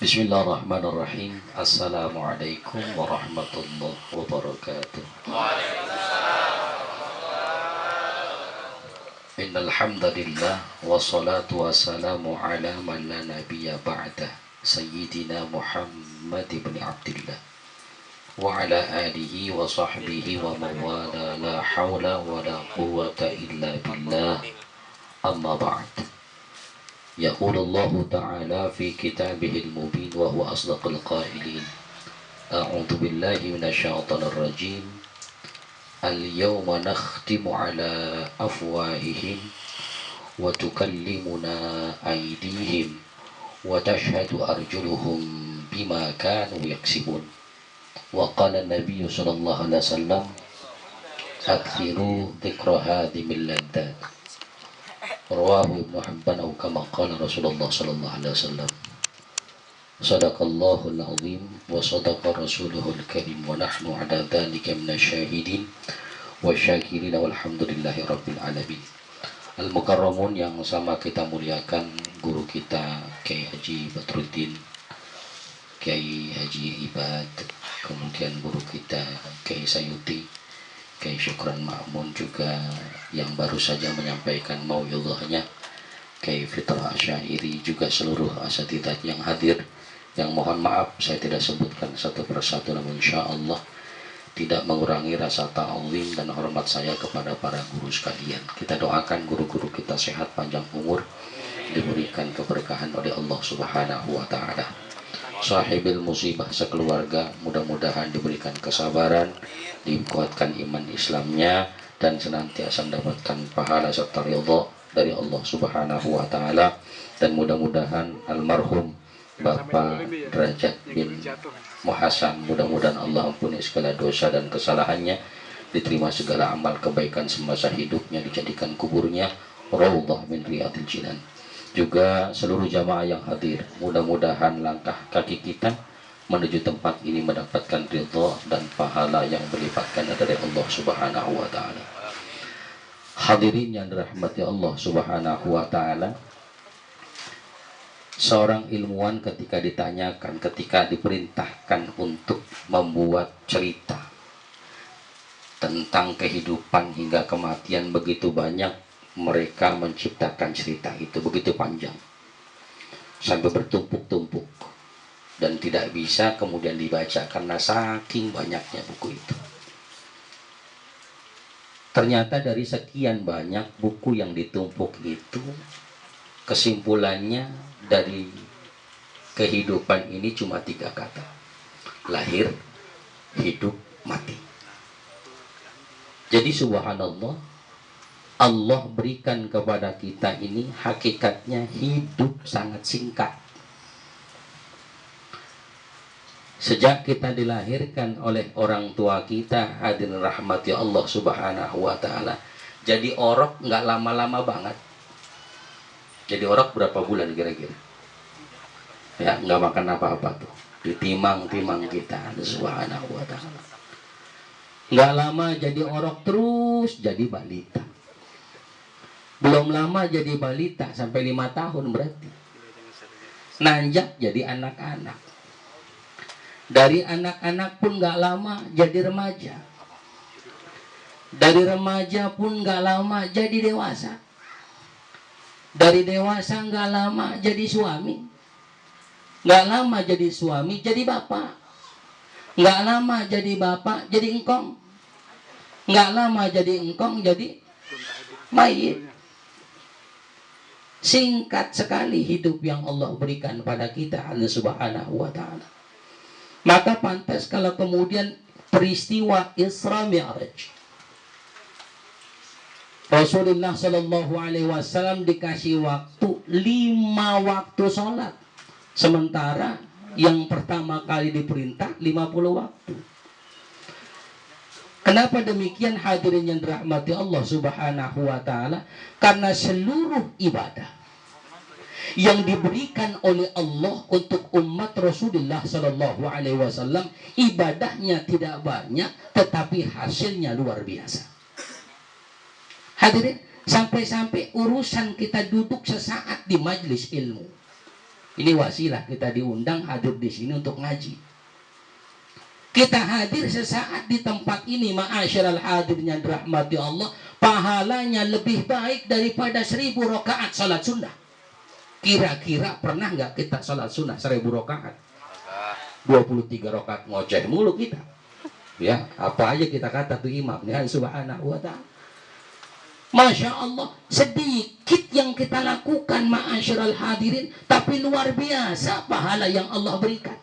Bismillahirrahmanirrahim. Assalamualaikum warahmatullahi wabarakatuh. Innal hamdalillah wassalatu wassalamu ala man la nabiyya ba'dah sayyidina Muhammad ibn Abdillah wa ala alihi wa sahbihi wa mawala la hawla wa la quwwata illa billah amma ba'd. يقول الله تعالى في كتابه المبين وهو أصدق القائلين أعوذ بالله من الشيطان الرجيم اليوم نختم على أفواههم وتكلمنا أيديهم وتشهد أرجلهم بما كانوا يكسبون وقال النبي صلى الله عليه وسلم أكثروا ذكر هذه اللذات Rawahu Ibnu Hibban atau kama qala Rasulullah sallallahu alaihi wasallam. Shadaqallahul azim wa shadaqa rasuluhul karim wa nahnu ala dzalika minasyahidin wa syakirin walhamdulillahi rabbil alamin. Al-mukarramun yang sama kita muliakan guru kita Kiai Haji Badruddin, Kiai Haji Ibad, kemudian guru kita Kiai Sayuti, Kiai Syukran Ma'mun, juga yang baru saja menyampaikan mau'izahnya Kiai Fitrah Asyairi, juga seluruh asatidzah yang hadir, yang mohon maaf saya tidak sebutkan satu persatu, namun insya Allah tidak mengurangi rasa ta'zim dan hormat saya kepada para guru sekalian. Kita doakan guru-guru kita sehat, panjang umur, diberikan keberkahan oleh Allah Subhanahu wa Ta'ala. Sahibil musibah sekeluarga mudah-mudahan diberikan kesabaran, dikuatkan iman Islamnya, dan senantiasa mendapatkan pahala serta ridha dari Allah Subhanahu wa Ta'ala. Dan mudah-mudahan almarhum Bapak Derajat bin Muhasan, mudah-mudahan Allah ampuni segala dosa dan kesalahannya, diterima segala amal kebaikan semasa hidupnya, dijadikan kuburnya raudhah min riyadil jinan. Juga seluruh jamaah yang hadir, mudah-mudahan langkah kaki kita menuju tempat ini mendapatkan ridha dan pahala yang berlipat ganda dari Allah Subhanahu wa Ta'ala. Hadirin yang dirahmati Allah Subhanahu wa Ta'ala, seorang ilmuwan ketika ditanyakan, ketika diperintahkan untuk membuat cerita tentang kehidupan hingga kematian, begitu banyak mereka menciptakan cerita itu, begitu panjang sampai bertumpuk-tumpuk dan tidak bisa kemudian dibaca karena saking banyaknya buku itu. Ternyata dari sekian banyak buku yang ditumpuk itu, kesimpulannya dari kehidupan ini cuma 3 kata: lahir, hidup, mati. Jadi subhanallah, Allah berikan kepada kita ini hakikatnya hidup sangat singkat. Sejak kita dilahirkan oleh orang tua kita, hadirin rahmati Allah Subhanahu wa Ta'ala, jadi orok nggak lama-lama banget. Jadi orok berapa bulan kira-kira? Ya, nggak makan apa-apa tuh, ditimang-timang kita, Subhanahu wa Ta'ala. Nggak lama jadi orok, terus jadi balita. Belum lama jadi balita, sampai 5 tahun berarti. Nanjak jadi anak-anak. Dari anak-anak pun gak lama jadi remaja. Dari remaja pun gak lama jadi dewasa. Dari dewasa gak lama jadi suami. Gak lama jadi suami jadi bapak. Gak lama jadi bapak jadi engkong. Gak lama jadi engkong jadi mayit. Singkat sekali hidup yang Allah berikan pada kita, Allah Subhanahu wa Ta'ala. Maka pantas kalau kemudian peristiwa Isra Mi'raj, Rasulullah Shallallahu Alaihi Wasallam dikasih waktu 5 waktu sholat, sementara yang pertama kali diperintah 50 waktu. Kenapa demikian, hadirin yang dirahmati Allah Subhanahu wa Ta'ala? Karena seluruh ibadah yang diberikan oleh Allah untuk umat Rasulullah Sallallahu Alaihi Wasallam, ibadahnya tidak banyak, tetapi hasilnya luar biasa. Hadirin, sampai-sampai urusan kita duduk sesaat di majelis ilmu, Ini wasilah kita diundang hadir di sini untuk ngaji. Kita hadir sesaat di tempat ini, ma'asyiral hadirnya dirahmati Allah, pahalanya lebih baik daripada 1000 rakaat salat sunnah. Kira-kira pernah nggak kita salat sunnah 1000 rakaat? 23 rakaat ngoceh mulu kita. Ya, apa aja kita kata tuh imam ya, subhanahu wa ta'ala. Masya Allah, sedikit yang kita lakukan ma'asyiral hadirin, tapi luar biasa pahala yang Allah berikan.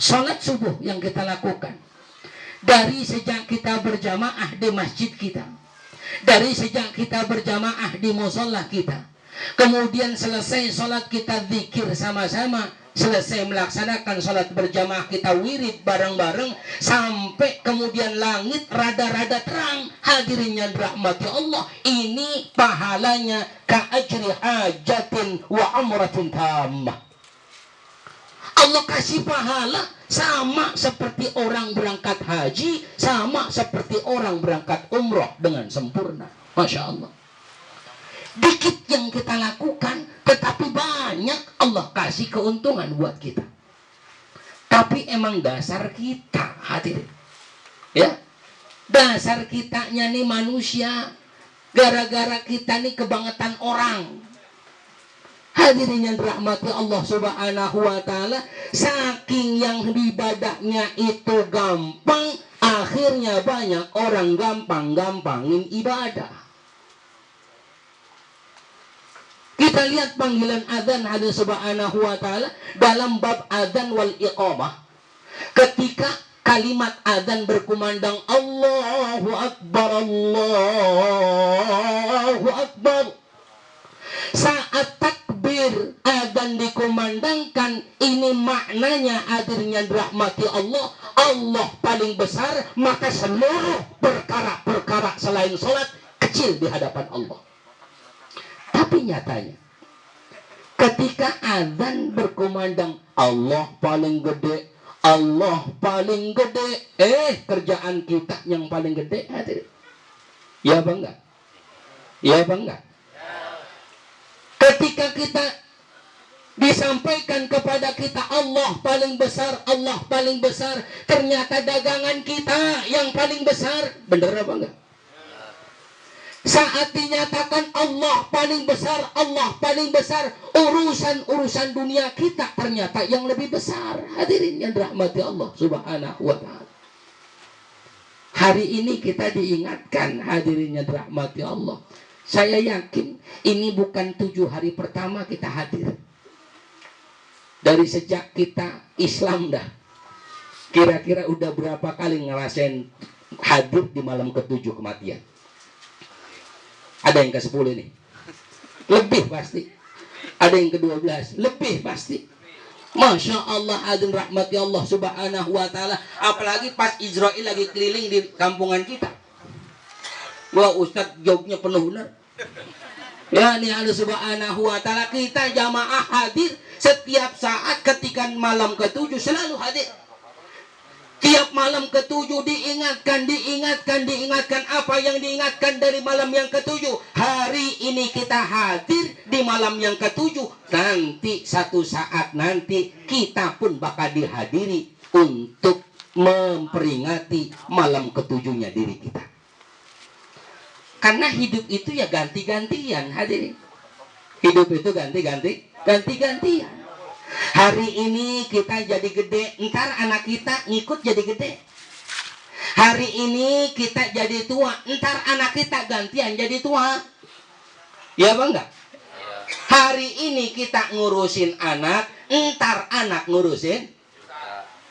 Salat subuh yang kita lakukan, dari sejak kita berjamaah di masjid kita, dari sejak kita berjamaah di musola kita, kemudian selesai salat kita zikir sama-sama, selesai melaksanakan salat berjamaah kita wirid bareng-bareng, sampai kemudian langit rada-rada terang. Hadirin yang dirahmati Allah, ini pahalanya ka'ajri hajatin wa umratin tammah. Allah kasih pahala sama seperti orang berangkat haji, sama seperti orang berangkat umroh dengan sempurna. Masya Allah. Dikit yang kita lakukan, tetapi banyak Allah kasih keuntungan buat kita. Tapi emang dasar kita, hadirin, ya, dasar kitanya nih manusia, gara-gara kita nih kebangetan orang. Hadirin yang dirahmati Allah subhanahu wa ta'ala, saking yang ibadahnya itu gampang, akhirnya banyak orang gampang-gampangin ibadah. Kita lihat panggilan adzan hadis subhanahu wa ta'ala dalam bab adzan wal iqamah. Ketika kalimat adzan berkumandang Allahu Akbar, Allahu Akbar, saat takbir adzan dikumandangkan, ini maknanya hadirnya dirahmati Allah, Allah paling besar, maka seluruh perkara-perkara selain sholat kecil di hadapan Allah. Tapi nyatanya ketika adzan berkumandang Allah paling gede, Allah paling gede, kerjaan kita yang paling gede, hadir. Ya apa enggak? Ya apa enggak? Ketika kita disampaikan kepada kita Allah paling besar, Allah paling besar, ternyata dagangan kita yang paling besar, bener apa enggak? Saat dinyatakan Allah paling besar, Allah paling besar, urusan-urusan dunia kita ternyata yang lebih besar. Hadirin yang dirahmati Allah subhanahu wa ta'ala, hari ini kita diingatkan, hadirin yang dirahmati Allah. Saya yakin ini bukan 7 hari pertama kita hadir. Dari sejak kita Islam dah, kira-kira udah berapa kali ngerasain hadir di malam ke-7 kematian? Ada yang ke-10 nih, lebih pasti. Ada yang ke-12, lebih pasti. Masya Allah, hadirin rahmati Allah subhanahu wa ta'ala. Apalagi pas Israel lagi keliling di kampungan kita. Wah, Ustadz jawabnya penuh benar. Ya, ini Allah subhanahu wa ta'ala, kita jamaah hadir setiap saat. Ketika malam ke-7 selalu hadir. Tiap malam ke-7 diingatkan. Apa yang diingatkan dari malam yang ke-7? Hari ini kita hadir di malam yang ke-7. Nanti satu saat nanti kita pun bakal dihadiri untuk memperingati malam ke-7-nya diri kita. Karena hidup itu ya ganti-gantian, hadirin. Hidup itu ganti-gantian. Hari ini kita jadi gede, ntar anak kita ngikut jadi gede. Hari ini kita jadi tua, ntar anak kita gantian jadi tua. Ya bang enggak? Hari ini kita ngurusin anak, ntar anak ngurusin.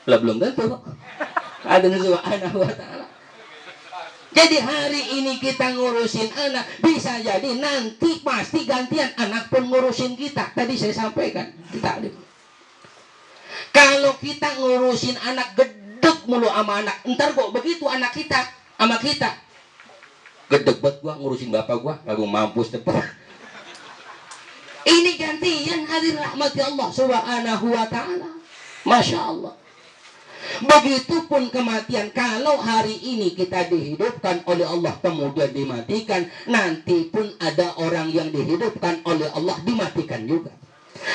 Lah belum tentu. Ada subhanahu wa ta'ala. Jadi hari ini kita ngurusin anak, bisa jadi nanti pasti gantian anak pun ngurusin kita. Tadi saya sampaikan kita. Kalau kita ngurusin anak, gedek mulu sama anak, ntar kok begitu anak kita sama kita, gedek buat gua ngurusin bapak gua, kagak mampus tepat. Ini gantian, hadir rahmati Allah subhanahu wa ta'ala. Masya Allah. Begitupun kematian. Kalau hari ini kita dihidupkan oleh Allah kemudian dimatikan, nanti pun ada orang yang dihidupkan oleh Allah dimatikan juga.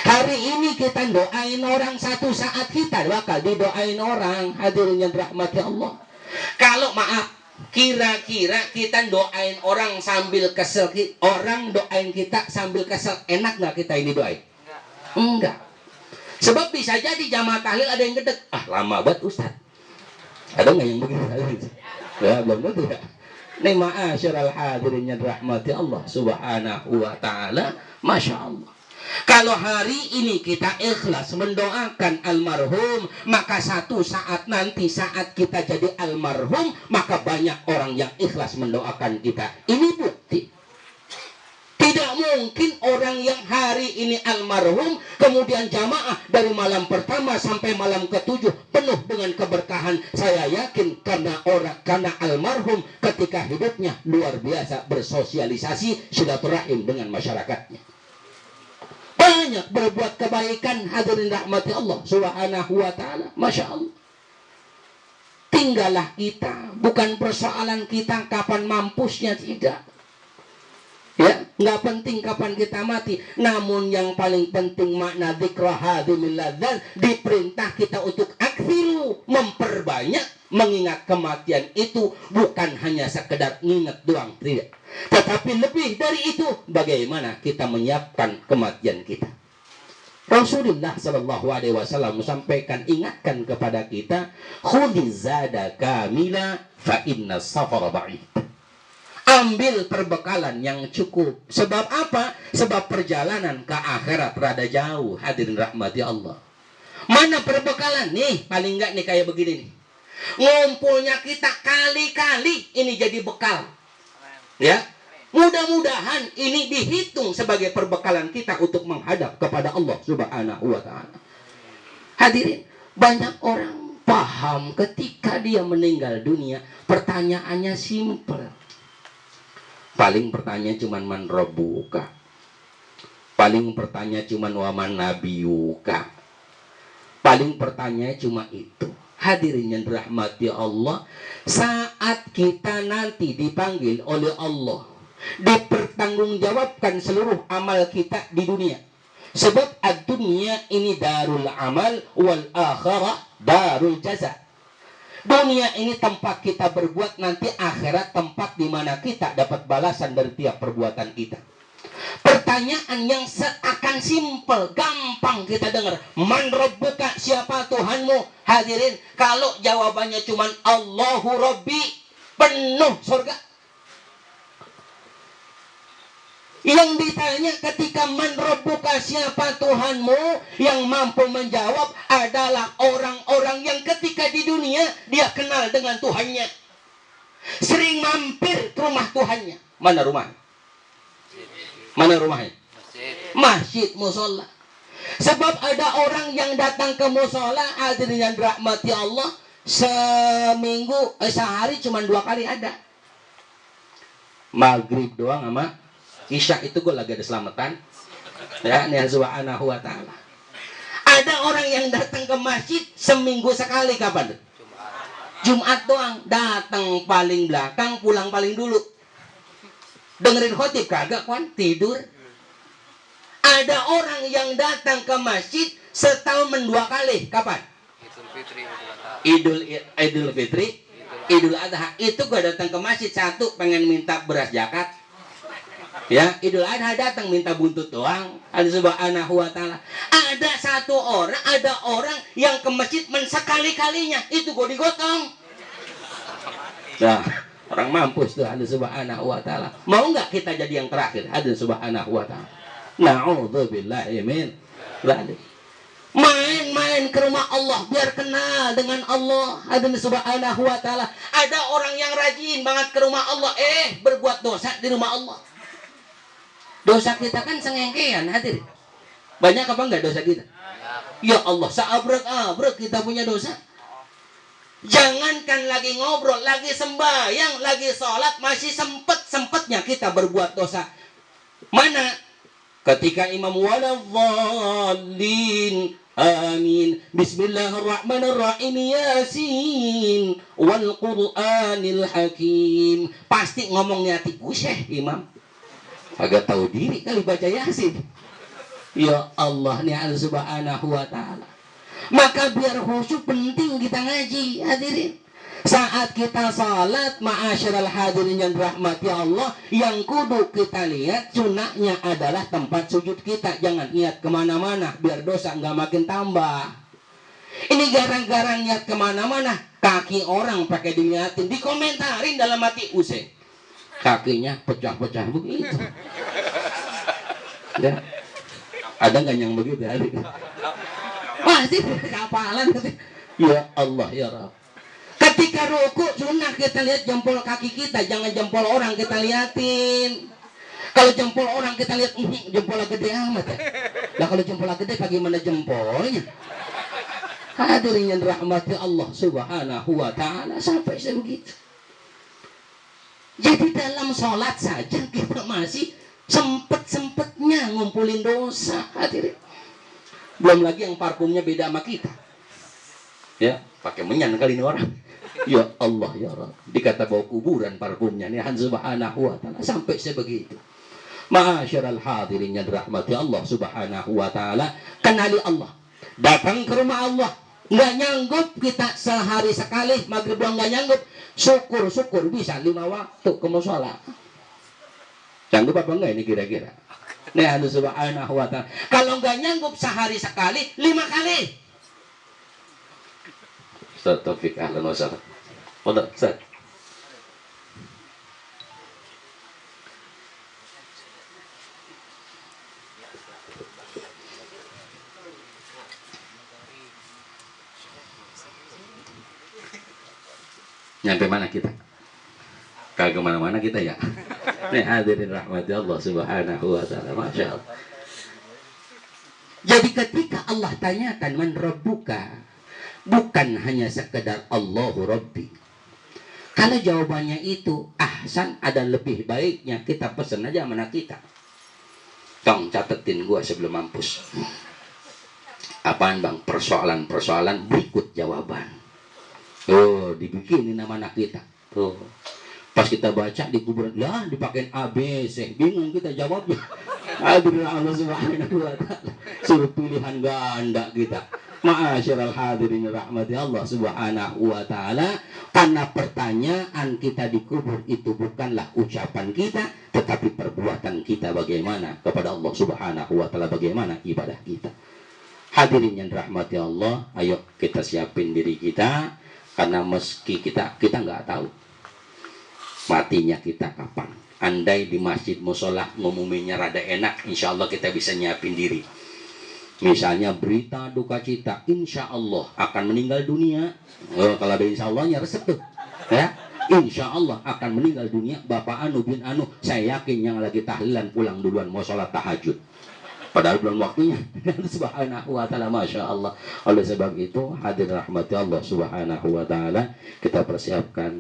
Hari ini kita doain orang, satu saat kita bakal didoain orang. Hadirin yang dirahmati Allah. Kalau maaf, kira-kira kita doain orang sambil kesel, orang doain kita sambil kesel, enak nggak kita ini doain? Enggak. Sebab bisa jadi jamaah tahlil ada yang gedek. Ah, lama banget Ustaz. Ada nggak yang begitu? Ya, belum tentu ya. Nih ma'asyiral hadirin yang dirahmati Allah Subhanahu wa ta'ala. Masya Allah. Kalau hari ini kita ikhlas mendoakan almarhum, maka satu saat nanti saat kita jadi almarhum, maka banyak orang yang ikhlas mendoakan kita. Ini bukti. Tidak mungkin orang yang hari ini almarhum, kemudian jamaah dari malam pertama sampai malam ke-7 penuh dengan keberkahan. Saya yakin karena almarhum ketika hidupnya luar biasa bersosialisasi silaturahim dengan masyarakatnya. Banyak berbuat kebaikan, hadirin rahmati Allah Subhanahu wa ta'ala. Masya Allah. Tinggallah kita. Bukan persoalan kita kapan mampusnya, tidak. Ya, nggak penting kapan kita mati. Namun yang paling penting makna dzikra hadimil ladzat, diperintah kita untuk akhiru, memperbanyak mengingat kematian itu. Bukan hanya sekedar ingat doang, tidak. Tetapi lebih dari itu, bagaimana kita menyiapkan kematian kita. Rasulullah Shallallahu Alaihi Wasallam sampaikan, ingatkan kepada kita, khudhiz zada kamila fa inna safara ba'id. Ambil perbekalan yang cukup. Sebab apa? Sebab perjalanan ke akhirat rada jauh. Hadirin rahmati Allah. Mana perbekalan? Nih, paling enggak nih kayak begini nih. Ngumpulnya kita kali-kali ini jadi bekal. Ya, mudah-mudahan ini dihitung sebagai perbekalan kita untuk menghadap kepada Allah Subhanahu wa ta'ala. Hadirin, banyak orang paham ketika dia meninggal dunia, pertanyaannya simpel. Paling pertanyaan cuman man rabbuka. Paling pertanyaan cuman waman nabiyuka. Paling pertanyaan cuma itu. Hadirin yang dirahmati Allah, saat kita nanti dipanggil oleh Allah, dipertanggungjawabkan seluruh amal kita di dunia. Sebab ad-dunya ini darul amal, wal akhirah darul jaza. Dunia ini tempat kita berbuat, nanti akhirat tempat di mana kita dapat balasan dari tiap perbuatan kita. Pertanyaan yang seakan simpel, gampang kita dengar. Man rabbuka, siapa Tuhanmu? Hadirin, kalau jawabannya cuman Allahu Rabbi, penuh surga. Yang ditanya ketika man rabbuka, siapa Tuhanmu, yang mampu menjawab adalah orang-orang yang ketika di dunia dia kenal dengan Tuhannya, sering mampir ke rumah Tuhannya. Mana rumahnya? Mana rumahnya? Masjid, musola. Sebab ada orang yang datang ke musola, hadirin yang dirahmati Allah, seminggu, sehari cuma 2 kali ada. Maghrib doang sama Isya, itu gue lagi ada selamatan. Ya, nih Subhanahu wa ta'ala. Ada orang yang datang ke masjid seminggu sekali, kapan? Jumat doang. Datang paling belakang, pulang paling dulu. Dengerin khotib kagak kan, tidur. Ada orang yang datang ke masjid setahun 2 kali, kapan? Idul Fitri, Idul Adha. Itu gue datang ke masjid, satu pengen minta beras zakat. Ya, Idul Adha datang minta buntut doang. Allah Subhanahu wa ta'ala. Ada orang yang ke masjid sekali-kalinya, itu gue digotong. Nah, orang mampus tuh, Allah Subhanahu wa ta'ala. Mau nggak kita jadi yang terakhir? Allah Subhanahu wa ta'ala. Na'udzubillahi min dzalik. Main-main ke rumah Allah biar kenal dengan Allah. Allah Subhanahu wa ta'ala. Ada orang yang rajin banget ke rumah Allah, berbuat dosa di rumah Allah. Dosa kita kan sengengkean, hadir. Banyak apa enggak dosa kita? Ya Allah, seabrek-abrek kita punya dosa. Jangankan lagi ngobrol, lagi sembahyang, lagi sholat, masih sempet-sempetnya kita berbuat dosa. Mana? Ketika imam waladhdallin, amin, bismillahirrahmanirrahim, yasin, wal qur'anil hakim. Pasti ngomongnya hati, Syekh imam agak tahu diri kali baca yasin. Ya Allah ni Allah subhanahu wa ta'ala. Maka biar khusyuk penting kita ngaji hadirin. Saat kita salat ma'asyiral hadirin yang rahmati Allah, yang kudu kita lihat sunahnya adalah tempat sujud kita. Jangan niat kemana-mana biar dosa nggak makin tambah. Ini gara-gara niat kemana-mana, kaki orang pakai diniatin, dikomentarin dalam hati, usai kakinya pecah-pecah begitu. Ya. Ada nggak yang begitu hari? Masih kapalan. Ya Allah ya Rabb. Ketika ruku sunnah kita lihat jempol kaki kita, jangan jempol orang kita liatin. Kalau jempol orang kita lihat, jempol gede amat ya. Lah kalau jempol gede bagaimana jempolnya? Hadirin yang rahmati Allah subhanahu wa ta'ala, sampai sebegitu. Jadi dalam sholat saja kita masih sempet-sempetnya ngumpulin dosa, hadirin. Belum lagi yang parfumnya beda sama kita. Ya, pakai menyan kali ini orang. Ya Allah ya Rabb, dikata bau kuburan parfumnya nih subhanahu wa ta'ala, sampai sebegitu. Ma'asyiral hadirin yang dirahmati Allah subhanahu wa ta'ala, kenali Allah. Datang ke rumah Allah, nggak nyanggup kita sehari sekali maghrib doang nggak nyanggup, syukur-syukur bisa 5 waktu ke mushola. Nyanggup apa enggak ini kira-kira? Nih Allah subhanahu wa ta'ala, kalau nggak nyanggup sehari sekali 5 kali. Ustaz Taufik ahlan wa sahlan. Fadhal Ustaz. Nyampe mana kita? Kagak mana-mana kita ya. Nih hadirin rahmati Allah subhanahu wa ta'ala, masya Allah. Jadi ketika Allah tanyakan man rabbuka, bukan hanya sekedar Allahu Rabbi. Kalau jawabannya itu ahsan, ada lebih baiknya kita pesen aja mana kita. Tong catetin gua sebelum mampus. Apaan bang? Persoalan-persoalan berikut jawaban. Oh, dibikinin nama anak kita. Tuh. Pas kita baca di kuburan, lah dipakein ABC, bingung kita jawabnya. Hadirin Allah subhanahu wa ta'ala, suruh pilihan ganda kita. Ma'asyiral hadirin rahmati Allah subhanahu wa ta'ala, karena pertanyaan kita di kubur itu bukanlah ucapan kita, tetapi perbuatan kita bagaimana kepada Allah subhanahu wa ta'ala, bagaimana ibadah kita. Hadirin yang rahmati Allah, ayo kita siapin diri kita, karena meski kita nggak tahu matinya kita kapan. Andai di masjid musola ngumuminnya rada enak, insya Allah kita bisa nyiapin diri. Misalnya berita duka cita, insya Allah akan meninggal dunia. Kalau ada insya Allahnya resep tuh, ya. Insya Allah akan meninggal dunia Bapak Anu bin Anu. Saya yakin yang lagi tahlilan pulang duluan mau sholat tahajud. Padahal belum waktunya. Subhanahu wa ta'ala, masya Allah. Oleh sebab itu, hadir rahmati Allah subhanahu wa ta'ala, kita persiapkan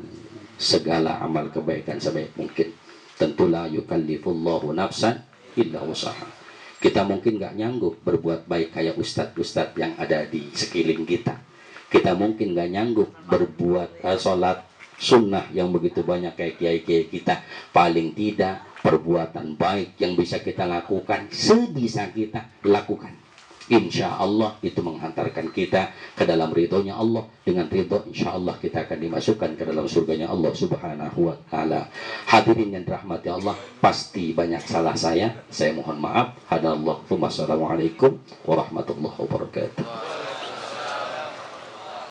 segala amal kebaikan sebaik mungkin. Tentu la yukallifullahu nafsan illa usaha. Kita mungkin gak nyanggup berbuat baik kayak ustadz-ustadz yang ada di sekeliling kita. Kita mungkin gak nyanggup berbuat sholat sunnah yang begitu banyak kayak kiai-kiai kita. Paling tidak perbuatan baik yang bisa kita lakukan, sebisa kita lakukan. Insya Allah itu menghantarkan kita ke dalam ridhonya Allah. Dengan ridho insya Allah kita akan dimasukkan ke dalam surganya Allah subhanahu wa ta'ala. Hadirin yang dirahmati Allah, pasti banyak salah saya mohon maaf. Hadallahu. Wassalamualaikum warahmatullahi wabarakatuh.